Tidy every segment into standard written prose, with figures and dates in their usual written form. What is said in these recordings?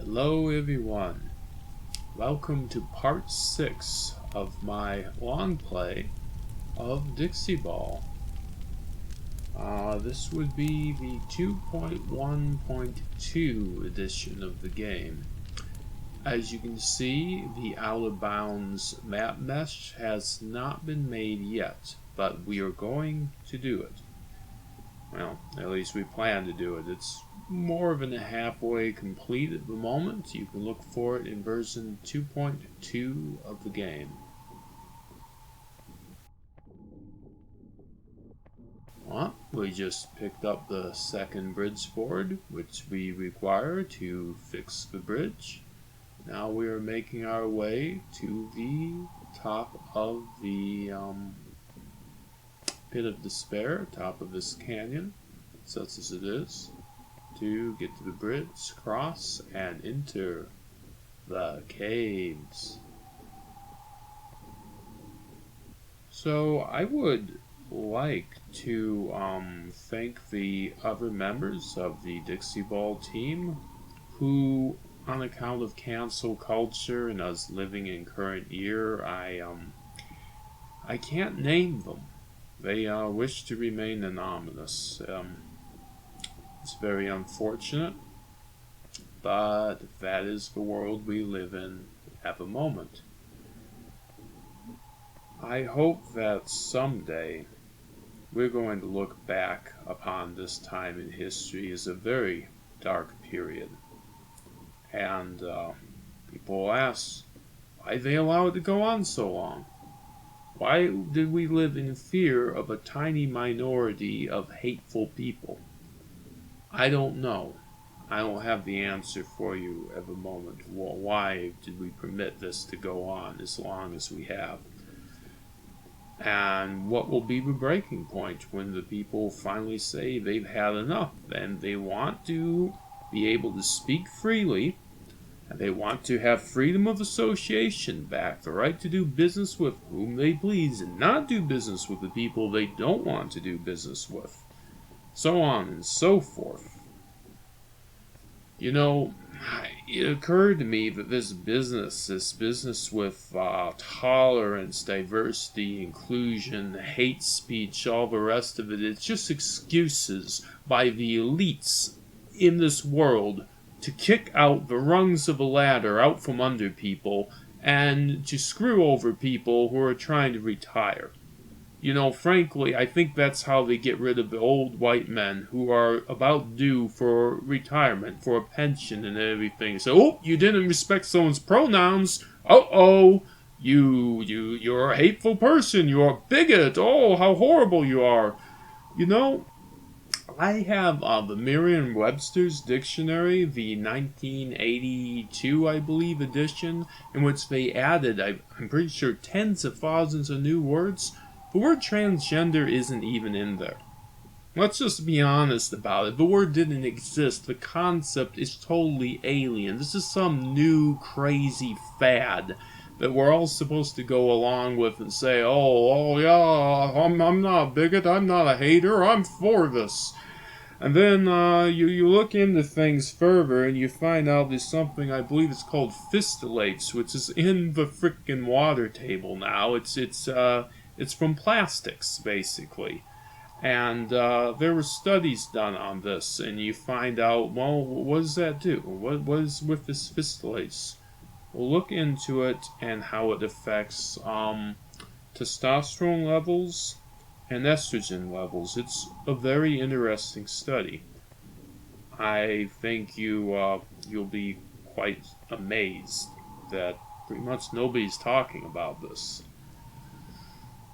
Hello everyone, welcome to part 6 of my long play of Dixie Ball. This would be the 2.1.2 edition of the game. As you can see, the out of bounds map mesh has not been made yet, but we are going to do it. Well, at least we plan to do it. It's more than halfway complete at the moment. You can look for it in version 2.2 of the game. Well, we just picked up the second bridge board, which we require to fix the bridge. Now we are making our way to the top of the Pit of Despair, top of this canyon, such as it is, to get to the bridge, cross, and enter the caves. So I would like to thank the other members of the Dixie Ball team who, on account of cancel culture and us living in current year, I can't name them. They wish to remain anonymous. It's very unfortunate, but that is the world we live in at the moment. I hope that someday we're going to look back upon this time in history as a very dark period. And people will ask, why they allow it to go on so long? Why did we live in fear of a tiny minority of hateful people? I don't know. I don't have the answer for you at the moment. Well, why did we permit this to go on as long as we have? And what will be the breaking point when the people finally say they've had enough and they want to be able to speak freely? And they want to have freedom of association back, the right to do business with whom they please, and not do business with the people they don't want to do business with. So on and so forth. You know, it occurred to me that this business with tolerance, diversity, inclusion, hate speech, all the rest of it, it's just excuses by the elites in this world to kick out the rungs of a ladder out from under people and to screw over people who are trying to retire. You know, frankly, I think that's how they get rid of the old white men who are about due for retirement, for a pension and everything. So, oh, you didn't respect someone's pronouns. Uh-oh, you're a hateful person. You're a bigot. Oh, how horrible you are. You know, I have the Merriam-Webster's dictionary, the 1982, I believe, edition, in which they added, I'm pretty sure, tens of thousands of new words. The word transgender isn't even in there. Let's just be honest about it. The word didn't exist. The concept is totally alien. This is some new, crazy fad that we're all supposed to go along with and say, oh yeah, I'm not a bigot, I'm not a hater, I'm for this. And then you look into things further and you find out there's something, I believe it's called fistulates, which is in the frickin' water table now. It's from plastics, basically. And there were studies done on this, and you find out, well, what does that do? What is with this fistulates? We'll look into it and how it affects testosterone levels and estrogen levels. It's a very interesting study. I think you'll be quite amazed that pretty much nobody's talking about this.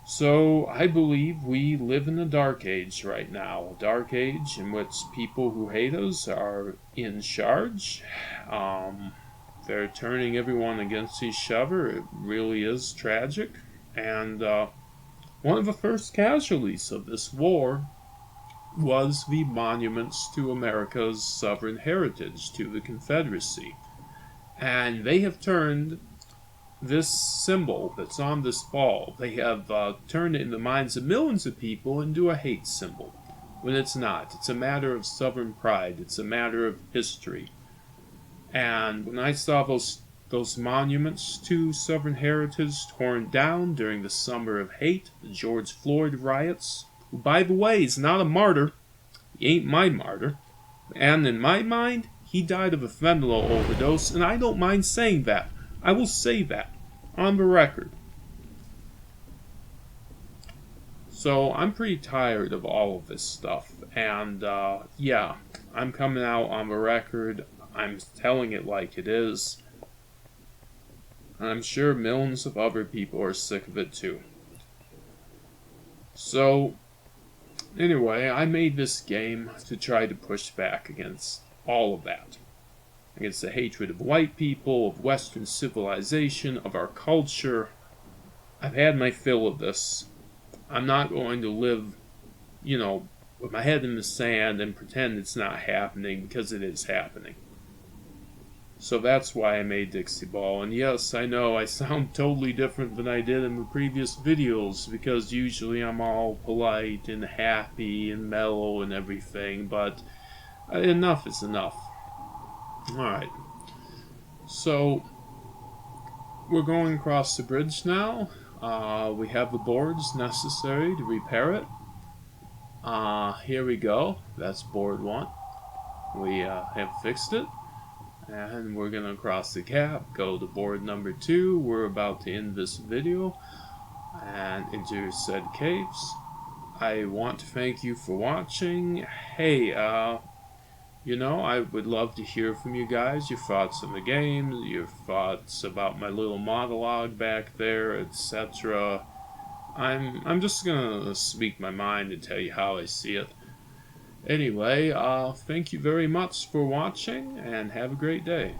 So I believe we live in a dark age right now, a dark age in which people who hate us are in charge. They're turning everyone against each other. It really is tragic. And one of the first casualties of this war was the monuments to America's sovereign heritage, to the Confederacy. And they have turned this symbol that's on this ball, they have turned it in the minds of millions of people into a hate symbol, when it's not. It's a matter of Southern pride. It's a matter of history. And when I saw those monuments to Southern heritage torn down during the Summer of Hate, the George Floyd riots, who, by the way, is not a martyr. He ain't my martyr. And in my mind, he died of a fentanyl overdose, and I don't mind saying that. I will say that on the record. So I'm pretty tired of all of this stuff, and yeah, I'm coming out on the record. I'm telling it like it is. I'm sure millions of other people are sick of it too. So, anyway, I made this game to try to push back against all of that. Against the hatred of white people, of Western civilization, of our culture. I've had my fill of this. I'm not going to live, with my head in the sand and pretend it's not happening, because it is happening. So that's why I made Dixie Ball. And yes, I know I sound totally different than I did in the previous videos, because usually I'm all polite and happy and mellow and everything, but enough is enough. Alright. So, we're going across the bridge now. We have the boards necessary to repair it. Here we go. That's board 1. We have fixed it. And we're going to cross the gap, go to board number 2. We're about to end this video and enter said caves. I want to thank you for watching. Hey, I would love to hear from you guys, your thoughts on the game, your thoughts about my little monologue back there, etc. I'm just gonna speak my mind and tell you how I see it. Anyway, thank you very much for watching, and have a great day.